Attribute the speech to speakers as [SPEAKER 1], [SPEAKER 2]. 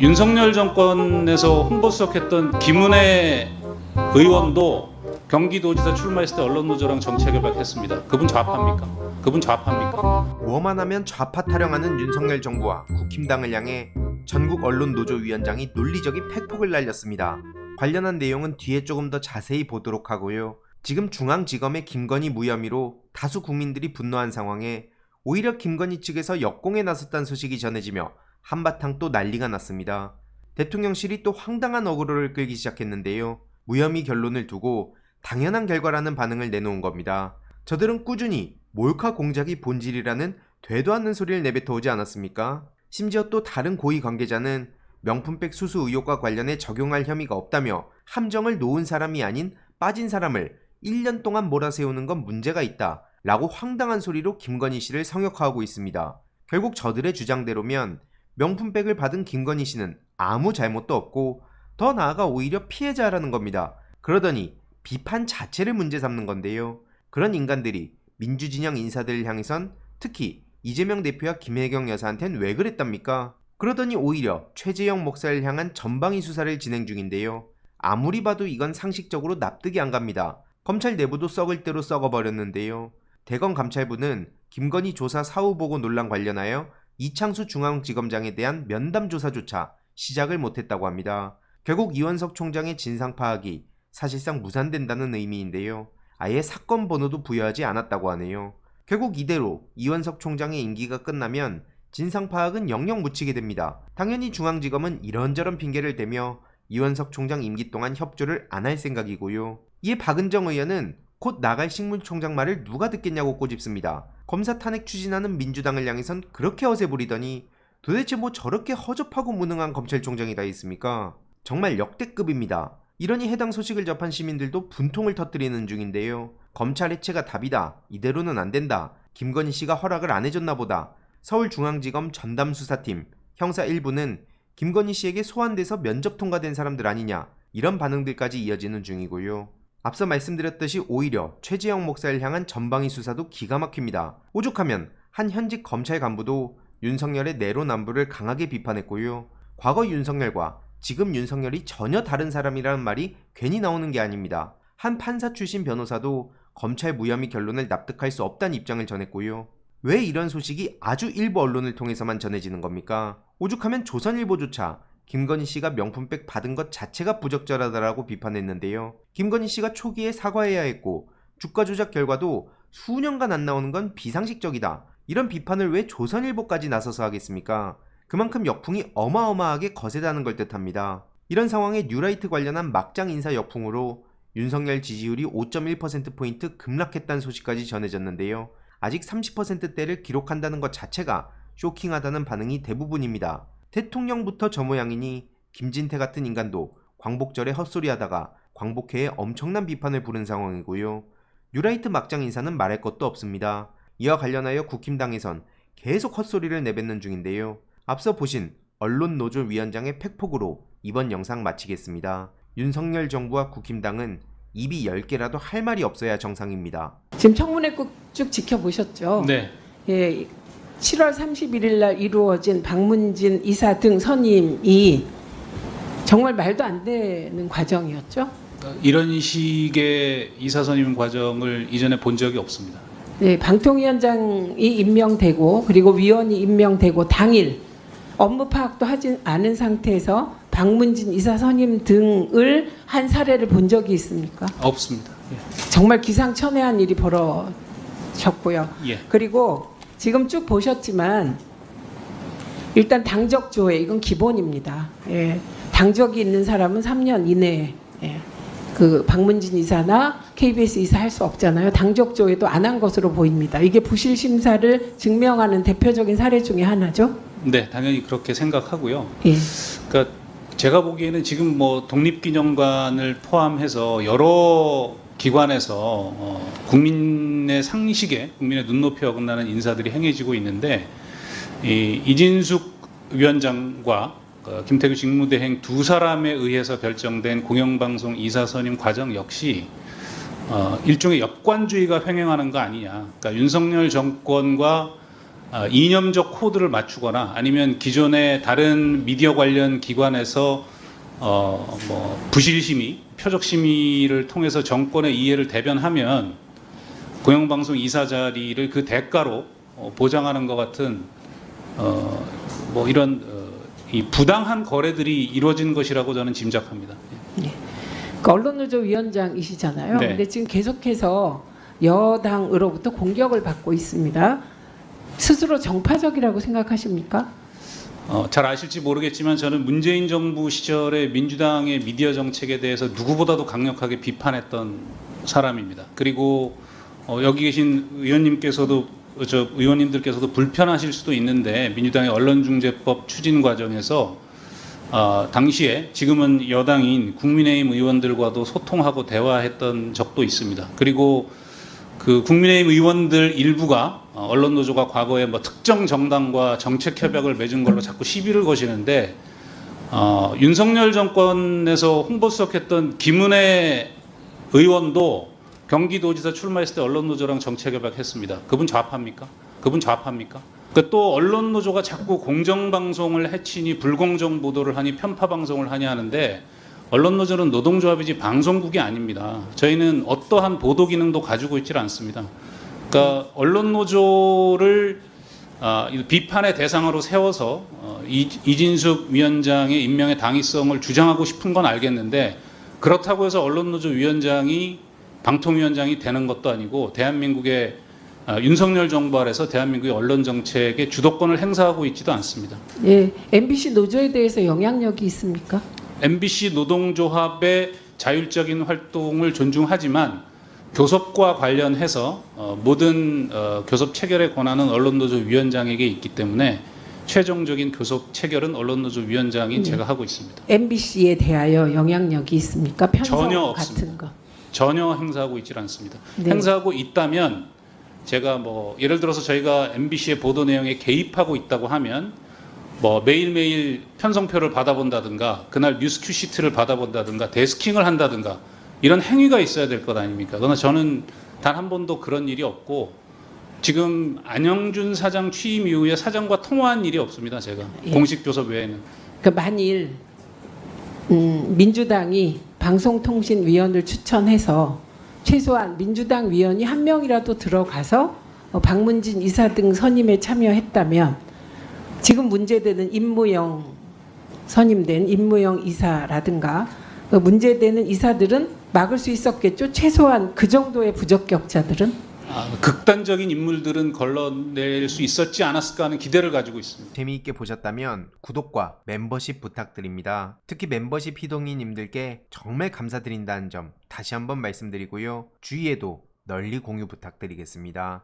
[SPEAKER 1] 윤석열 정권에서 홍보수석했던 김은혜 의원도 경기도지사 출마했을 때 언론노조랑 정치개발했습니다. 그분 좌파입니까? 그분 좌파입니까?
[SPEAKER 2] 뭐만 하면 좌파 타령하는 윤석열 정부와 국힘당을 향해 전국 언론노조위원장이 논리적인 팩폭을 날렸습니다. 관련한 내용은 뒤에 조금 더 자세히 보도록 하고요. 지금 중앙지검의 김건희 무혐의로 다수 국민들이 분노한 상황에 오히려 김건희 측에서 역공에 나섰다는 소식이 전해지며 한바탕 또 난리가 났습니다. 대통령실이 또 황당한 어그로를 끌기 시작했는데요. 무혐의 결론을 두고 당연한 결과라는 반응을 내놓은 겁니다. 저들은 꾸준히 몰카 공작이 본질이라는 되도 않는 소리를 내뱉어오지 않았습니까? 심지어 또 다른 고위 관계자는 명품백 수수 의혹과 관련해 적용할 혐의가 없다며 함정을 놓은 사람이 아닌 빠진 사람을 1년 동안 몰아세우는 건 문제가 있다 라고 황당한 소리로 김건희 씨를 성역화하고 있습니다. 결국 저들의 주장대로면 명품백을 받은 김건희 씨는 아무 잘못도 없고 더 나아가 오히려 피해자라는 겁니다. 그러더니 비판 자체를 문제 삼는 건데요. 그런 인간들이 민주진영 인사들을 향해선 특히 이재명 대표와 김혜경 여사한텐 왜 그랬답니까? 그러더니 오히려 최재형 목사를 향한 전방위 수사를 진행 중인데요. 아무리 봐도 이건 상식적으로 납득이 안 갑니다. 검찰 내부도 썩을 대로 썩어버렸는데요. 대검 감찰부는 김건희 조사 사후보고 논란 관련하여 이창수 중앙지검장에 대한 면담 조사조차 시작을 못했다고 합니다. 결국 이원석 총장의 진상 파악이 사실상 무산된다는 의미인데요. 아예 사건 번호도 부여하지 않았다고 하네요. 결국 이대로 이원석 총장의 임기가 끝나면 진상 파악은 영영 묻히게 됩니다. 당연히 중앙지검은 이런저런 핑계를 대며 이원석 총장 임기 동안 협조를 안 할 생각이고요. 이에 박은정 의원은 곧 나갈 식물총장 말을 누가 듣겠냐고 꼬집습니다. 검사 탄핵 추진하는 민주당을 향해선 그렇게 허세 부리더니 도대체 뭐 저렇게 허접하고 무능한 검찰총장이 다 있습니까? 정말 역대급입니다. 이러니 해당 소식을 접한 시민들도 분통을 터뜨리는 중인데요. 검찰 해체가 답이다. 이대로는 안 된다. 김건희 씨가 허락을 안 해줬나 보다. 서울중앙지검 전담수사팀 형사 1부는 김건희 씨에게 소환돼서 면접 통과된 사람들 아니냐 이런 반응들까지 이어지는 중이고요. 앞서 말씀드렸듯이 오히려 최재형 목사를 향한 전방위 수사도 기가 막힙니다. 오죽하면 한 현직 검찰 간부도 윤석열의 내로남불을 강하게 비판했고요. 과거 윤석열과 지금 윤석열이 전혀 다른 사람이라는 말이 괜히 나오는 게 아닙니다. 한 판사 출신 변호사도 검찰 무혐의 결론을 납득할 수 없다는 입장을 전했고요. 왜 이런 소식이 아주 일부 언론을 통해서만 전해지는 겁니까? 오죽하면 조선일보조차 김건희 씨가 명품백 받은 것 자체가 부적절하다라고 비판했는데요. 김건희 씨가 초기에 사과해야 했고 주가 조작 결과도 수년간 안 나오는 건 비상식적이다. 이런 비판을 왜 조선일보까지 나서서 하겠습니까? 그만큼 역풍이 어마어마하게 거세다는 걸 뜻합니다. 이런 상황에 뉴라이트 관련한 막장 인사 역풍으로 윤석열 지지율이 5.1%포인트 급락했다는 소식까지 전해졌는데요. 아직 30%대를 기록한다는 것 자체가 쇼킹하다는 반응이 대부분입니다. 대통령부터 저 모양이니 김진태 같은 인간도 광복절에 헛소리하다가 광복회에 엄청난 비판을 부른 상황이고요. 뉴라이트 막장 인사는 말할 것도 없습니다. 이와 관련하여 국힘당에선 계속 헛소리를 내뱉는 중인데요. 앞서 보신 언론노조위원장의 팩폭으로 이번 영상 마치겠습니다. 윤석열 정부와 국힘당은 입이 10개라도 할 말이 없어야 정상입니다.
[SPEAKER 3] 지금 청문회 쭉 지켜보셨죠?
[SPEAKER 1] 네.
[SPEAKER 3] 예, 7월 31일 날 이루어진 박문진 이사 등 선임이 정말 말도 안 되는 과정이었죠?
[SPEAKER 1] 이런 식의 이사 선임 과정을 이전에 본 적이 없습니다.
[SPEAKER 3] 네, 방통위원장이 임명되고 그리고 위원이 임명되고 당일 업무 파악도 하지 않은 상태에서 박문진 이사 선임 등을 한 사례를 본 적이 있습니까?
[SPEAKER 1] 없습니다. 예.
[SPEAKER 3] 정말 기상천외한 일이 벌어졌고요.
[SPEAKER 1] 예.
[SPEAKER 3] 그리고 지금 쭉 보셨지만 일단 당적 조회 이건 기본입니다. 예. 당적이 있는 사람은 3년 이내에 그 박문진 이사나 KBS 이사 할 수 없잖아요. 당적 조회도 안 한 것으로 보입니다. 이게 부실 심사를 증명하는 대표적인 사례 중에 하나죠.
[SPEAKER 1] 네, 당연히 그렇게 생각하고요.
[SPEAKER 3] 예.
[SPEAKER 1] 그러니까 제가 보기에는 지금 뭐 독립기념관을 포함해서 여러 기관에서 국민의 상식에 국민의 눈높이에 어긋나는 인사들이 행해지고 있는데 이진숙 위원장과 김태규 직무대행 두 사람에 의해서 결정된 공영방송 이사 선임 과정 역시 일종의 역관주의가 횡행하는 거 아니냐. 그러니까 윤석열 정권과 이념적 코드를 맞추거나 아니면 기존의 다른 미디어 관련 기관에서 뭐 부실 심의, 표적 심의를 통해서 정권의 이해를 대변하면 공영방송 이사 자리를 그 대가로 보장하는 것 같은 뭐 이런 이 부당한 거래들이 이루어진 것이라고 저는 짐작합니다.
[SPEAKER 3] 그 언론노조 위원장이시잖아요.
[SPEAKER 1] 네.
[SPEAKER 3] 근데 지금 계속해서 여당으로부터 공격을 받고 있습니다. 스스로 정파적이라고 생각하십니까?
[SPEAKER 1] 잘 아실지 모르겠지만 저는 문재인 정부 시절에 민주당의 미디어 정책에 대해서 누구보다도 강력하게 비판했던 사람입니다. 그리고 여기 계신 의원님들께서도 불편하실 수도 있는데 민주당의 언론중재법 추진 과정에서 당시에 지금은 여당인 국민의힘 의원들과도 소통하고 대화했던 적도 있습니다. 그리고 그 국민의힘 의원들 일부가 언론노조가 과거에 뭐 특정 정당과 정책 협약을 맺은 걸로 자꾸 시비를 거시는데 윤석열 정권에서 홍보수석했던 김은혜 의원도 경기도지사 출마했을 때 언론노조랑 정책 협약했습니다. 그분 좌파입니까? 그러니까 또 언론노조가 자꾸 공정방송을 해치니 불공정 보도를 하니 편파 방송을 하니 하는데 언론노조는 노동조합이지 방송국이 아닙니다. 저희는 어떠한 보도 기능도 가지고 있질 않습니다. 그러니까 언론노조를 비판의 대상으로 세워서 이진숙 위원장의 임명의 당위성을 주장하고 싶은 건 알겠는데 그렇다고 해서 언론노조 위원장이 방통위원장이 되는 것도 아니고 대한민국의 윤석열 정부 아래서 대한민국의 언론 정책의 주도권을 행사하고 있지도 않습니다.
[SPEAKER 3] 예, MBC 노조에 대해서 영향력이 있습니까?
[SPEAKER 1] MBC 노동조합의 자율적인 활동을 존중하지만 교섭과 관련해서 모든 교섭 체결의 권한은 언론노조 위원장에게 있기 때문에 최종적인 교섭 체결은 언론노조 위원장인 제가 하고 있습니다.
[SPEAKER 3] MBC에 대하여 영향력이 있습니까? 편성
[SPEAKER 1] 전혀
[SPEAKER 3] 같은
[SPEAKER 1] 없습니다.
[SPEAKER 3] 거.
[SPEAKER 1] 전혀 행사하고 있질 않습니다.
[SPEAKER 3] 네.
[SPEAKER 1] 행사하고 있다면 제가 뭐 예를 들어서 저희가 MBC의 보도 내용에 개입하고 있다고 하면 뭐 매일매일 편성표를 받아본다든가 그날 뉴스 큐시트를 받아본다든가 데스킹을 한다든가 이런 행위가 있어야 될 것 아닙니까? 그러나 저는 단 한 번도 그런 일이 없고 지금 안영준 사장 취임 이후에 사장과 통화한 일이 없습니다. 제가
[SPEAKER 3] 예.
[SPEAKER 1] 공식 교섭 외에는.
[SPEAKER 3] 그 만일 민주당이 방송통신위원을 추천해서 최소한 민주당 위원이 한 명이라도 들어가서 박문진 이사 등 선임에 참여했다면 지금 문제되는 임무영 선임된 임무영 이사라든가 문제되는 이사들은 막을 수 있었겠죠. 최소한 그 정도의 부적격자들은.
[SPEAKER 1] 극단적인 인물들은 걸러낼 수 있었지 않았을까 하는 기대를 가지고 있습니다.
[SPEAKER 2] 재미있게 보셨다면 구독과 멤버십 부탁드립니다. 특히 멤버십 희동이님들께 정말 감사드린다는 점 다시 한번 말씀드리고요. 주위에도 널리 공유 부탁드리겠습니다.